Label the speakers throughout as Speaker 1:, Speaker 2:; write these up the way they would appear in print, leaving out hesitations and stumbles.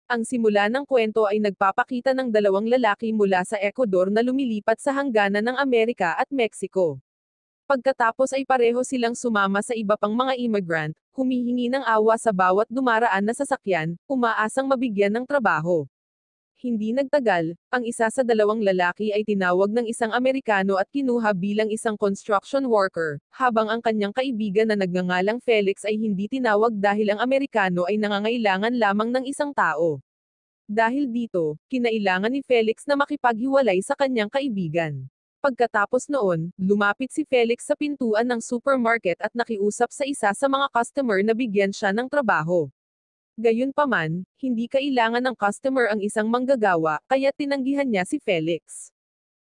Speaker 1: Ang simula ng kwento ay nagpapakita ng dalawang lalaki mula sa Ecuador na lumilipat sa hangganan ng Amerika at Mexico. Pagkatapos ay pareho silang sumama sa iba pang mga immigrant, humihingi ng awa sa bawat dumaraan na sasakyan, umaasang mabigyan ng trabaho. Hindi nagtagal, ang isa sa dalawang lalaki ay tinawag ng isang Amerikano at kinuha bilang isang construction worker, habang ang kanyang kaibigan na nagngangalang Felix ay hindi tinawag dahil ang Amerikano ay nangangailangan lamang ng isang tao. Dahil dito, kinailangan ni Felix na makipaghiwalay sa kanyang kaibigan. Pagkatapos noon, lumapit si Felix sa pintuan ng supermarket at nakiusap sa isa sa mga customer na bigyan siya ng trabaho. Gayunpaman, hindi kailangan ng customer ang isang manggagawa, kaya tinanggihan niya si Felix.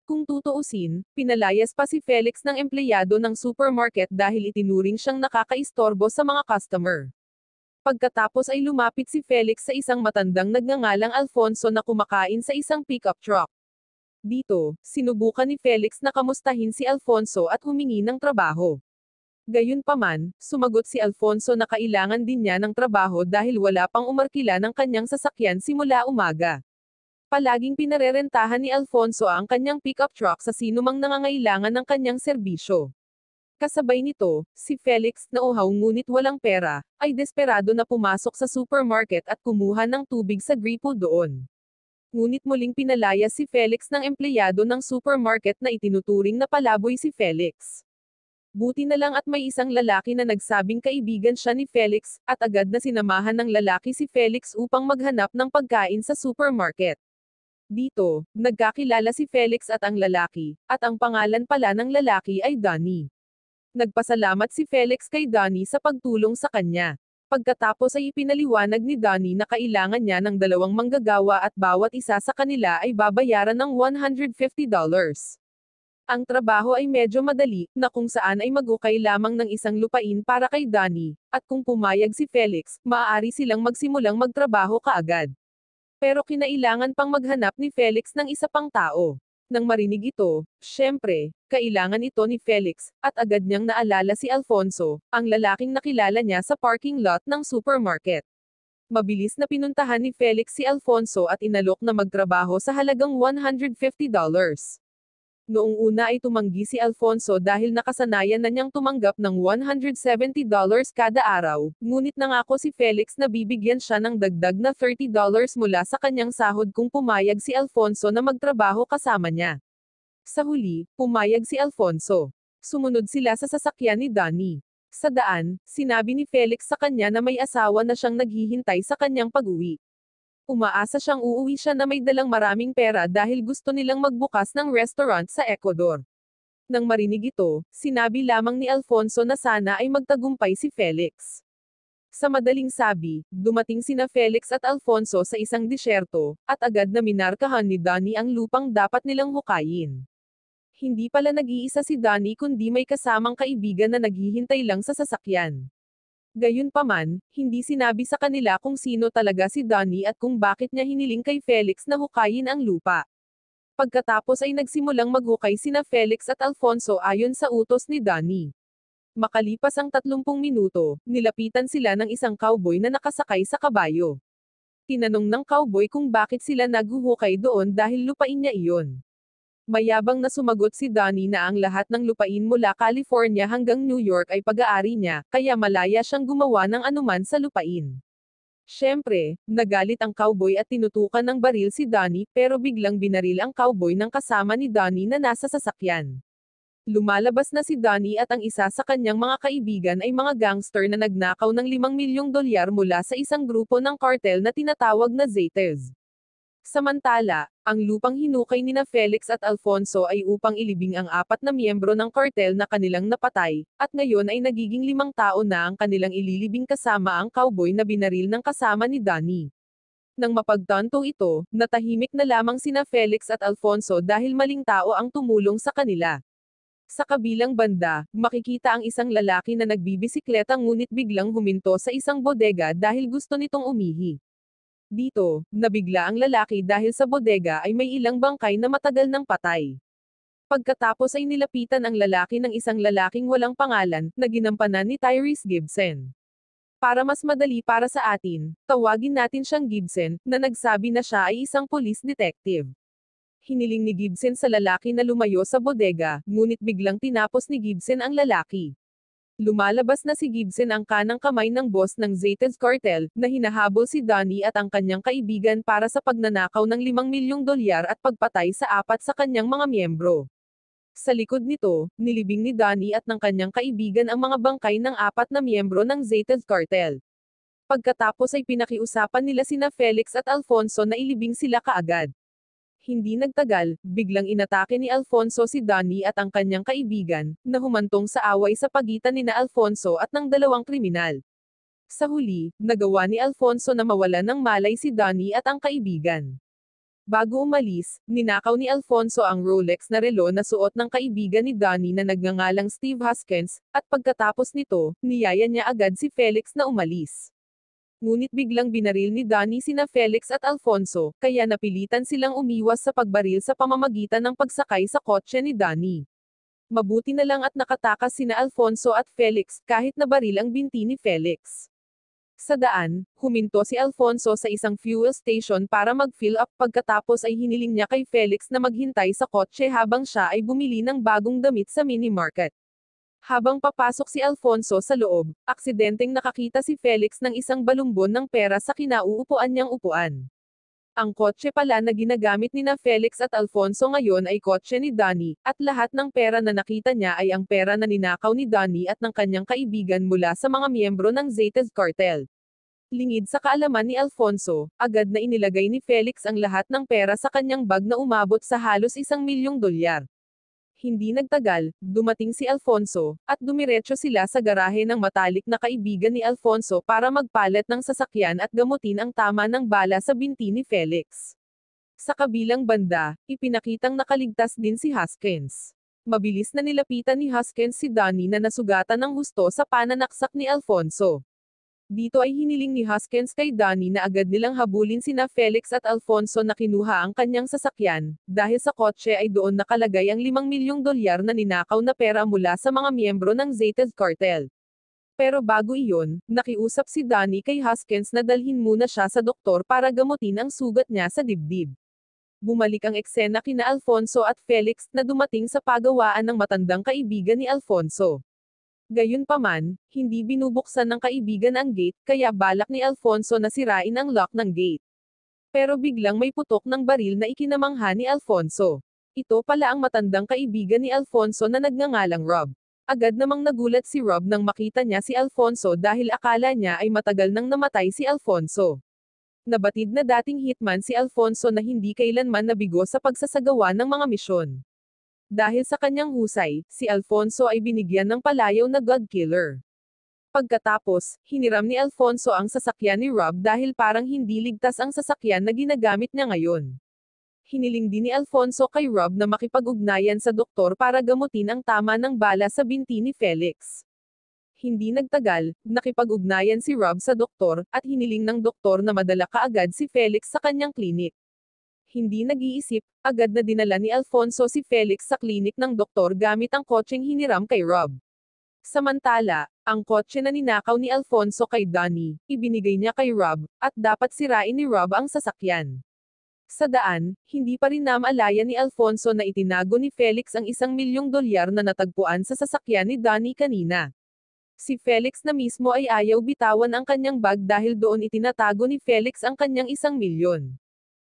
Speaker 1: Kung tutuusin, pinalayas pa si Felix ng empleyado ng supermarket dahil itinuring siyang nakakaistorbo sa mga customer. Pagkatapos ay lumapit si Felix sa isang matandang nagngangalang Alfonso na kumakain sa isang pickup truck. Dito, sinubukan ni Felix na kamustahin si Alfonso at humingi ng trabaho. Gayunpaman, sumagot si Alfonso na kailangan din niya ng trabaho dahil wala pang umarkila ng kanyang sasakyan simula umaga. Palaging pinarerentahan ni Alfonso ang kanyang pickup truck sa sinumang nangangailangan ng kanyang serbisyo. Kasabay nito, si Felix, na uhaw ngunit walang pera, ay desperado na pumasok sa supermarket at kumuha ng tubig sa gripo doon. Ngunit muling pinalaya si Felix ng empleyado ng supermarket na itinuturing na palaboy si Felix. Buti na lang at may isang lalaki na nagsabing kaibigan siya ni Felix, at agad na sinamahan ng lalaki si Felix upang maghanap ng pagkain sa supermarket. Dito, nagkakilala si Felix at ang lalaki, at ang pangalan pala ng lalaki ay Donnie. Nagpasalamat si Felix kay Donnie sa pagtulong sa kanya. Pagkatapos ay ipinaliwanag ni Donnie na kailangan niya ng dalawang manggagawa at bawat isa sa kanila ay babayaran ng $150. Ang trabaho ay medyo madali, na kung saan ay magukay lamang ng isang lupain para kay Donnie, at kung pumayag si Felix, maaari silang magsimulang magtrabaho kaagad. Pero kinailangan pang maghanap ni Felix ng isa pang tao. Nang marinig ito, syempre, kailangan ito ni Felix, at agad niyang naalala si Alfonso, ang lalaking nakilala niya sa parking lot ng supermarket. Mabilis na pinuntahan ni Felix si Alfonso at inalok na magtrabaho sa halagang $150. Noong una ay tumanggi si Alfonso dahil nakasanayan na niyang tumanggap ng $170 kada araw, ngunit nangako si Felix na bibigyan siya ng dagdag na $30 mula sa kanyang sahod kung pumayag si Alfonso na magtrabaho kasama niya. Sa huli, pumayag si Alfonso. Sumunod sila sa sasakyan ni Donnie. Sa daan, sinabi ni Felix sa kanya na may asawa na siyang naghihintay sa kanyang pag-uwi. Umaasa siyang uuwi siya na may dalang maraming pera dahil gusto nilang magbukas ng restaurant sa Ecuador. Nang marinig ito, sinabi lamang ni Alfonso na sana ay magtagumpay si Felix. Sa madaling sabi, dumating sina Felix at Alfonso sa isang disyerto, at agad na minarkahan ni Donnie ang lupang dapat nilang hukayin. Hindi pala nag-iisa si Donnie kundi may kasamang kaibigan na naghihintay lang sa sasakyan. Gayunpaman, hindi sinabi sa kanila kung sino talaga si Donnie at kung bakit niya hiniling kay Felix na hukayin ang lupa. Pagkatapos ay nagsimulang maghukay sina Felix at Alfonso ayon sa utos ni Donnie. Makalipas ang 30 minuto, nilapitan sila ng isang cowboy na nakasakay sa kabayo. Tinanong ng cowboy kung bakit sila naghuhukay doon dahil lupain niya iyon. Mayabang na sumagot si Donnie na ang lahat ng lupain mula California hanggang New York ay pag-aari niya, kaya malaya siyang gumawa ng anuman sa lupain. Siyempre, nagalit ang cowboy at tinutukan ng baril si Donnie, pero biglang binaril ang cowboy ng kasama ni Donnie na nasa sasakyan. Lumalabas na si Donnie at ang isa sa kanyang mga kaibigan ay mga gangster na nagnakaw ng $5 milyong mula sa isang grupo ng cartel na tinatawag na Zetas. Samantala, ang lupang hinukay nina Felix at Alfonso ay upang ilibing ang 4 na miyembro ng cartel na kanilang napatay, at ngayon ay nagiging 5 tao na ang kanilang ililibing kasama ang cowboy na binaril ng kasama ni Donnie. Nang mapagtanto ito, natahimik na lamang sina Felix at Alfonso dahil maling tao ang tumulong sa kanila. Sa kabilang banda, makikita ang isang lalaki na nagbibisikleta ngunit biglang huminto sa isang bodega dahil gusto nitong umihi. Dito, nabigla ang lalaki dahil sa bodega ay may ilang bangkay na matagal nang patay. Pagkatapos ay nilapitan ang lalaki ng isang lalaking walang pangalan, na ginampanan ni Tyrese Gibson. Para mas madali para sa atin, tawagin natin siyang Gibson, na nagsabi na siya ay isang police detective. Hiniling ni Gibson sa lalaki na lumayo sa bodega, ngunit biglang tinapos ni Gibson ang lalaki. Lumalabas na si Gibson ang kanang kamay ng boss ng Zetas Cartel, na hinahabol si Donnie at ang kanyang kaibigan para sa pagnanakaw ng $5 milyong at pagpatay sa 4 sa kanyang mga miyembro. Sa likod nito, nilibing ni Donnie at ng kanyang kaibigan ang mga bangkay ng 4 na miyembro ng Zetas Cartel. Pagkatapos ay pinakiusapan nila sina Felix at Alfonso na ilibing sila kaagad. Hindi nagtagal, biglang inatake ni Alfonso si Donnie at ang kanyang kaibigan, na humantong sa away sa pagitan nina Alfonso at ng dalawang kriminal. Sa huli, nagawa ni Alfonso na mawalan ng malay si Donnie at ang kaibigan. Bago umalis, ninakaw ni Alfonso ang Rolex na relo na suot ng kaibigan ni Donnie na nagngangalang Steve Haskins, at pagkatapos nito, niyaya niya agad si Felix na umalis. Ngunit biglang binaril ni Donnie sina Felix at Alfonso, kaya napilitan silang umiwas sa pagbaril sa pamamagitan ng pagsakay sa kotse ni Donnie. Mabuti na lang at nakatakas sina Alfonso at Felix, kahit nabaril ang binti ni Felix. Sa daan, huminto si Alfonso sa isang fuel station para mag-fill up, pagkatapos ay hiniling niya kay Felix na maghintay sa kotse habang siya ay bumili ng bagong damit sa mini-market. Habang papasok si Alfonso sa loob, aksidenteng nakakita si Felix ng isang balumbon ng pera sa kinauupuan niyang upuan. Ang kotse pala na ginagamit nina Felix at Alfonso ngayon ay kotse ni Donnie, at lahat ng pera na nakita niya ay ang pera na ninakaw ni Donnie at ng kanyang kaibigan mula sa mga miyembro ng Zetas Cartel. Lingid sa kaalaman ni Alfonso, agad na inilagay ni Felix ang lahat ng pera sa kanyang bag na umabot sa halos $1 milyong. Hindi nagtagal, dumating si Alfonso, at dumiretso sila sa garahe ng matalik na kaibigan ni Alfonso para magpalit ng sasakyan at gamutin ang tama ng bala sa binti ni Felix. Sa kabilang banda, ipinakitang nakaligtas din si Haskins. Mabilis na nilapitan ni Haskins si Donnie na nasugatan ng husto sa pananaksak ni Alfonso. Dito ay hiniling ni Haskins kay Donnie na agad nilang habulin sina Felix at Alfonso na kinuha ang kanyang sasakyan, dahil sa kotse ay doon nakalagay ang $5 milyong na ninakaw na pera mula sa mga miyembro ng Zetas Cartel. Pero bago iyon, nakiusap si Donnie kay Haskins na dalhin muna siya sa doktor para gamutin ang sugat niya sa dibdib. Bumalik ang eksena kina Alfonso at Felix na dumating sa pagawaan ng matandang kaibigan ni Alfonso. Gayunpaman, hindi binubuksan ng kaibigan ang gate, kaya balak ni Alfonso na sirain ang lock ng gate. Pero biglang may putok ng baril na ikinamangha ni Alfonso. Ito pala ang matandang kaibigan ni Alfonso na nagngangalang Rob. Agad namang nagulat si Rob nang makita niya si Alfonso dahil akala niya ay matagal nang namatay si Alfonso. Nabatid na dating hitman si Alfonso na hindi kailanman nabigo sa pagsasagawa ng mga misyon. Dahil sa kanyang husay, si Alfonso ay binigyan ng palayaw na God Killer. Pagkatapos, hiniram ni Alfonso ang sasakyan ni Rob dahil parang hindi ligtas ang sasakyan na ginagamit niya ngayon. Hiniling din ni Alfonso kay Rob na makipag-ugnayan sa doktor para gamutin ang tama ng bala sa binti ni Felix. Hindi nagtagal, nakipag-ugnayan si Rob sa doktor, at hiniling ng doktor na madala kaagad si Felix sa kanyang klinik. Hindi nag-iisip, agad na dinala ni Alfonso si Felix sa klinik ng doktor gamit ang kotseng hiniram kay Rob. Samantala, ang kotse na ninakaw ni Alfonso kay Donnie, ibinigay niya kay Rob, at dapat sirain ni Rob ang sasakyan. Sa daan, hindi pa rin namaalaya ni Alfonso na itinago ni Felix ang $1 milyong na natagpuan sa sasakyan ni Donnie kanina. Si Felix na mismo ay ayaw bitawan ang kanyang bag dahil doon itinatago ni Felix ang kanyang $1 milyon.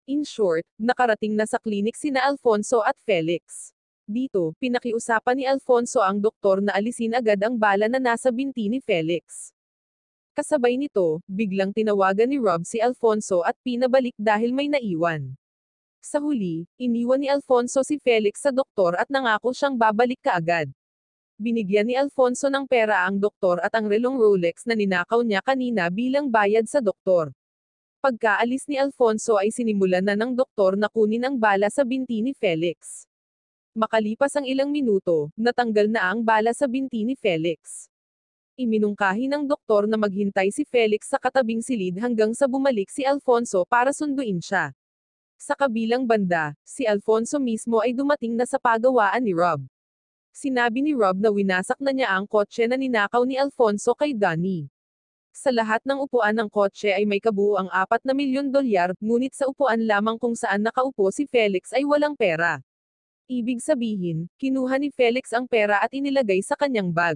Speaker 1: In short, nakarating na sa klinik sina Alfonso at Felix. Dito, pinakiusapan ni Alfonso ang doktor na alisin agad ang bala na nasa binti ni Felix. Kasabay nito, biglang tinawagan ni Rob si Alfonso at pinabalik dahil may naiwan. Sa huli, iniwan ni Alfonso si Felix sa doktor at nangako siyang babalik kaagad. Binigyan ni Alfonso ng pera ang doktor at ang relong Rolex na ninakaw niya kanina bilang bayad sa doktor. Pagkaalis ni Alfonso ay sinimulan na ng doktor na kunin ang bala sa binti ni Felix. Makalipas ang ilang minuto, natanggal na ang bala sa binti ni Felix. Iminungkahi ng doktor na maghintay si Felix sa katabing silid hanggang sa bumalik si Alfonso para sunduin siya. Sa kabilang banda, si Alfonso mismo ay dumating na sa pagawaan ni Rob. Sinabi ni Rob na winasak na niya ang kotse na ninakaw ni Alfonso kay Donnie. Sa lahat ng upuan ng kotse ay may kabuuang 4 na milyon dolyar, ngunit sa upuan lamang kung saan nakaupo si Felix ay walang pera. Ibig sabihin, kinuha ni Felix ang pera at inilagay sa kanyang bag.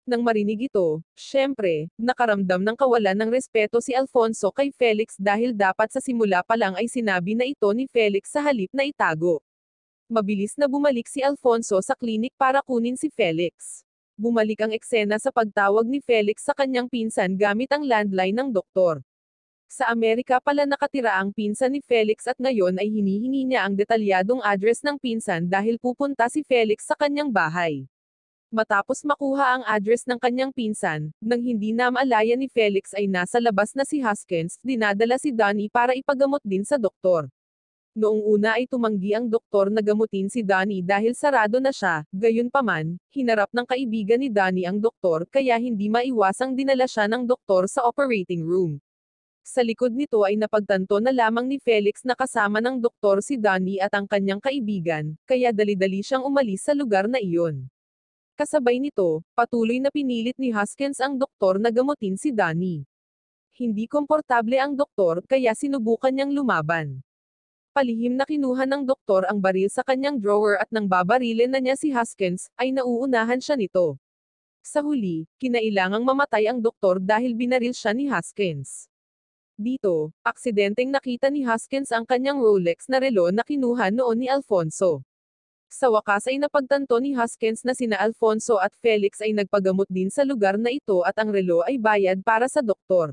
Speaker 1: Nang marinig ito, syempre, nakaramdam ng kawalan ng respeto si Alfonso kay Felix dahil dapat sa simula pa lang ay sinabi na ito ni Felix sa halip na itago. Mabilis na bumalik si Alfonso sa klinik para kunin si Felix. Bumalik ang eksena sa pagtawag ni Felix sa kanyang pinsan gamit ang landline ng doktor. Sa Amerika pala nakatira ang pinsan ni Felix at ngayon ay hinihingi niya ang detalyadong address ng pinsan dahil pupunta si Felix sa kanyang bahay. Matapos makuha ang address ng kanyang pinsan, nang hindi namaalaya ni Felix ay nasa labas na si Hoskins, dinadala si Donnie para ipagamot din sa doktor. Noong una ay tumanggi ang doktor na gamutin si Donnie dahil sarado na siya, gayunpaman, hinarap ng kaibigan ni Donnie ang doktor kaya hindi maiwasang dinala siya ng doktor sa operating room. Sa likod nito ay napagtanto na lamang ni Felix na kasama ng doktor si Donnie at ang kanyang kaibigan, kaya dali-dali siyang umalis sa lugar na iyon. Kasabay nito, patuloy na pinilit ni Hoskins ang doktor na gamutin si Donnie. Hindi komportable ang doktor kaya sinubukan niyang lumaban. Palihim na kinuha ng doktor ang baril sa kanyang drawer at nang babarilin na niya si Hoskins, ay nauunahan siya nito. Sa huli, kinailangang mamatay ang doktor dahil binaril siya ni Hoskins. Dito, aksidenteng nakita ni Hoskins ang kanyang Rolex na relo na kinuha noon ni Alfonso. Sa wakas ay napagtanto ni Hoskins na sina Alfonso at Felix ay nagpagamot din sa lugar na ito at ang relo ay bayad para sa doktor.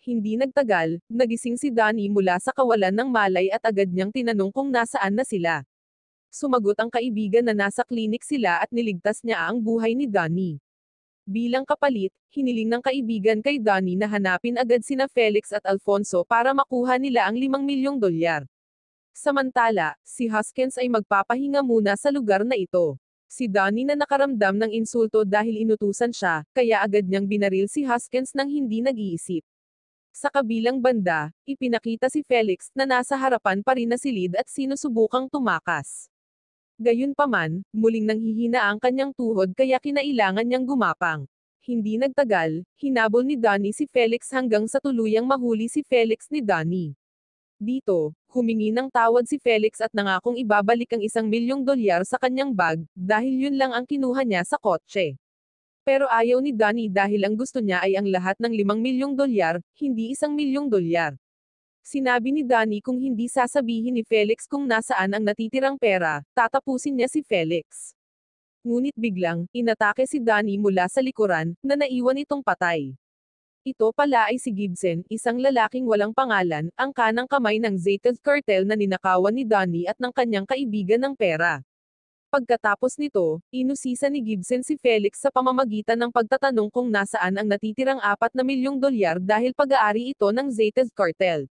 Speaker 1: Hindi nagtagal, nagising si Donnie mula sa kawalan ng malay at agad niyang tinanong kung nasaan na sila. Sumagot ang kaibigan na nasa klinik sila at niligtas niya ang buhay ni Donnie. Bilang kapalit, hiniling ng kaibigan kay Donnie na hanapin agad sina Felix at Alfonso para makuha nila ang 5 milyong dolyar. Samantala, si Hoskins ay magpapahinga muna sa lugar na ito. Si Donnie na nakaramdam ng insulto dahil inutusan siya, kaya agad niyang binaril si Hoskins nang hindi nag-iisip. Sa kabilang banda, ipinakita si Felix na nasa harapan pa rin na silid at sinusubukang tumakas. Gayunpaman, muling nanghihina ang kanyang tuhod kaya kinailangan niyang gumapang. Hindi nagtagal, hinabol ni Donnie si Felix hanggang sa tuluyang mahuli si Felix ni Donnie. Dito, humingi ng tawad si Felix at nangakong ibabalik ang 1 milyong dolyar sa kanyang bag, dahil yun lang ang kinuha niya sa kotse. Pero ayaw ni Donnie dahil ang gusto niya ay ang lahat ng 5 milyong dolyar, hindi 1 milyong dolyar. Sinabi ni Donnie kung hindi sasabihin ni Felix kung nasaan ang natitirang pera, tatapusin niya si Felix. Ngunit biglang, inatake si Donnie mula sa likuran, na naiwan itong patay. Ito pala ay si Gibson, isang lalaking walang pangalan, ang kanang kamay ng Zetas cartel na ninakawan ni Donnie at ng kanyang kaibigan ng pera. Pagkatapos nito, inusisa ni Gibson si Felix sa pamamagitan ng pagtatanong kung nasaan ang natitirang 4 na milyong dolyar dahil pag-aari ito ng Zetas cartel.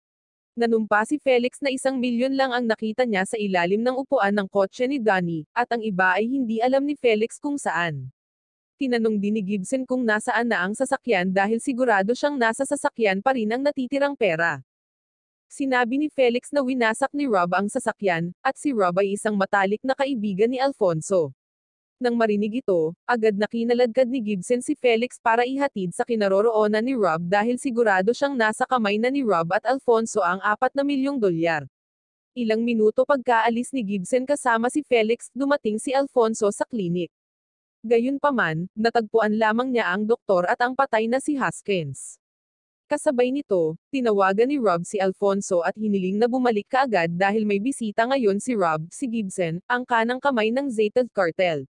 Speaker 1: Nanumpa si Felix na 1 milyon lang ang nakita niya sa ilalim ng upuan ng kotse ni Donnie, at ang iba ay hindi alam ni Felix kung saan. Tinanong din ni Gibson kung nasaan na ang sasakyan dahil sigurado siyang nasa sasakyan pa rin ang natitirang pera. Sinabi ni Felix na winasak ni Rob ang sasakyan, at si Rob ay isang matalik na kaibigan ni Alfonso. Nang marinig ito, agad na kinaladkad ni Gibson si Felix para ihatid sa kinaroroonan ni Rob dahil sigurado siyang nasa kamay na ni Rob at Alfonso ang 4 na milyong dolyar. Ilang minuto pagkaalis ni Gibson kasama si Felix, dumating si Alfonso sa klinik. Gayunpaman, natagpuan lamang niya ang doktor at ang patay na si Hoskins. Kasabay nito, tinawagan ni Rob si Alfonso at hiniling na bumalik kaagad dahil may bisita ngayon si Rob, si Gibson, ang kanang kamay ng Zetas cartel.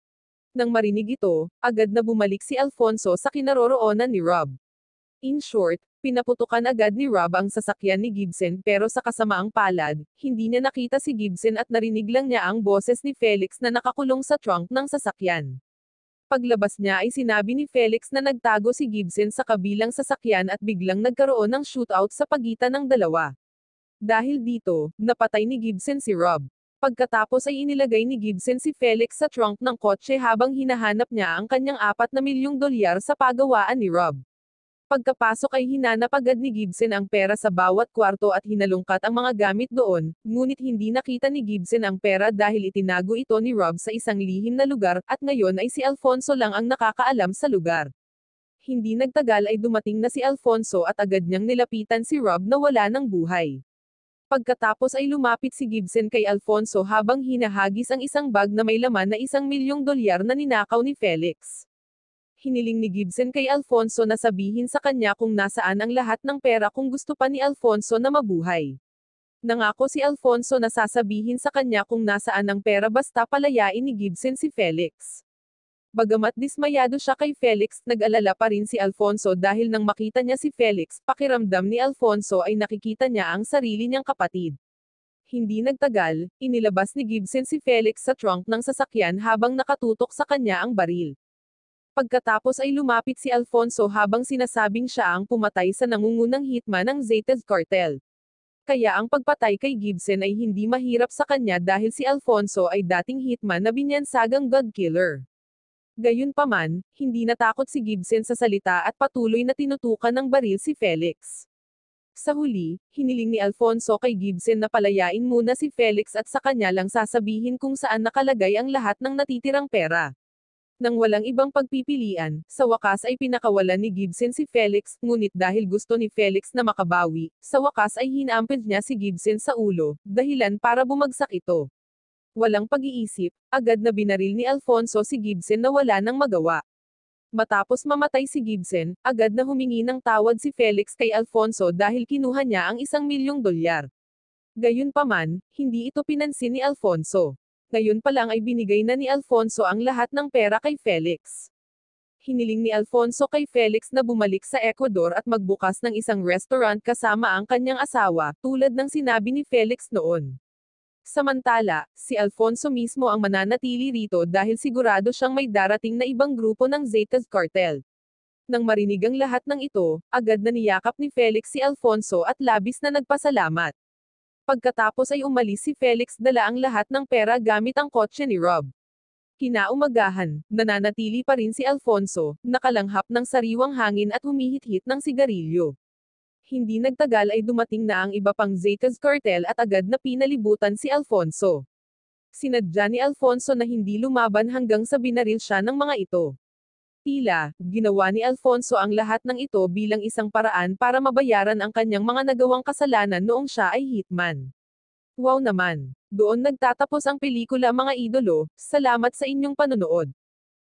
Speaker 1: Nang marinig ito, agad na bumalik si Alfonso sa kinaroroonan ni Rob. In short, pinaputukan agad ni Rob ang sasakyan ni Gibson pero sa kasamaang palad, hindi niya nakita si Gibson at narinig lang niya ang boses ni Felix na nakakulong sa trunk ng sasakyan. Paglabas niya ay sinabi ni Felix na nagtago si Gibson sa kabilang sasakyan at biglang nagkaroon ng shootout sa pagitan ng dalawa. Dahil dito, napatay ni Gibson si Rob. Pagkatapos ay inilagay ni Gibson si Felix sa trunk ng kotse habang hinahanap niya ang kanyang 4 na milyong dolyar sa pagawaan ni Rob. Pagkapasok ay hinanap agad ni Gibson ang pera sa bawat kwarto at hinalungkat ang mga gamit doon, ngunit hindi nakita ni Gibson ang pera dahil itinago ito ni Rob sa isang lihim na lugar, at ngayon ay si Alfonso lang ang nakakaalam sa lugar. Hindi nagtagal ay dumating na si Alfonso at agad niyang nilapitan si Rob na wala ng buhay. Pagkatapos ay lumapit si Gibson kay Alfonso habang hinahagis ang isang bag na may laman na $1,000,000 na ninakaw ni Felix. Hiniling ni Gibson kay Alfonso na sabihin sa kanya kung nasaan ang lahat ng pera kung gusto pa ni Alfonso na mabuhay. Nangako si Alfonso na sasabihin sa kanya kung nasaan ang pera basta palayain ni Gibson si Felix. Bagamat dismayado siya kay Felix, nag-alala pa rin si Alfonso dahil nang makita niya si Felix, pakiramdam ni Alfonso ay nakikita niya ang sarili niyang kapatid. Hindi nagtagal, inilabas ni Gibson si Felix sa trunk ng sasakyan habang nakatutok sa kanya ang baril. Pagkatapos ay lumapit si Alfonso habang sinasabing siya ang pumatay sa nangungunang hitman ng Zetas Cartel. Kaya ang pagpatay kay Gibson ay hindi mahirap sa kanya dahil si Alfonso ay dating hitman na binyansagang god killer. Gayunpaman, hindi natakot si Gibson sa salita at patuloy na tinutukan ng baril si Felix. Sa huli, hiniling ni Alfonso kay Gibson na palayain muna si Felix at sa kanya lang sasabihin kung saan nakalagay ang lahat ng natitirang pera. Nang walang ibang pagpipilian, sa wakas ay pinakawalan ni Gibson si Felix, ngunit dahil gusto ni Felix na makabawi, sa wakas ay hinampid niya si Gibson sa ulo, dahilan para bumagsak ito. Walang pag-iisip, agad na binaril ni Alfonso si Gibson na wala nang magawa. Matapos mamatay si Gibson, agad na humingi ng tawad si Felix kay Alfonso dahil kinuha niya ang $1,000,000. Gayunpaman, hindi ito pinansin ni Alfonso. Ngayon pa lang ay binigay na ni Alfonso ang lahat ng pera kay Felix. Hiniling ni Alfonso kay Felix na bumalik sa Ecuador at magbukas ng isang restaurant kasama ang kanyang asawa, tulad ng sinabi ni Felix noon. Samantala, si Alfonso mismo ang mananatili rito dahil sigurado siyang may darating na ibang grupo ng Zetas Cartel. Nang marinig ang lahat ng ito, agad na niyakap ni Felix si Alfonso at labis na nagpasalamat. Pagkatapos ay umalis si Felix dala ang lahat ng pera gamit ang kotse ni Rob. Kinaumagahan, nananatili pa rin si Alfonso, nakalanghap ng sariwang hangin at humihit-hit ng sigarilyo. Hindi nagtagal ay dumating na ang iba pang Zetas Cartel at agad na pinalibutan si Alfonso. Sinadya ni Alfonso na hindi lumaban hanggang sa binaril siya ng mga ito. Tila, ginawa ni Alfonso ang lahat ng ito bilang isang paraan para mabayaran ang kanyang mga nagawang kasalanan noong siya ay hitman. Wow naman! Doon nagtatapos ang pelikula mga idolo, salamat sa inyong panonood.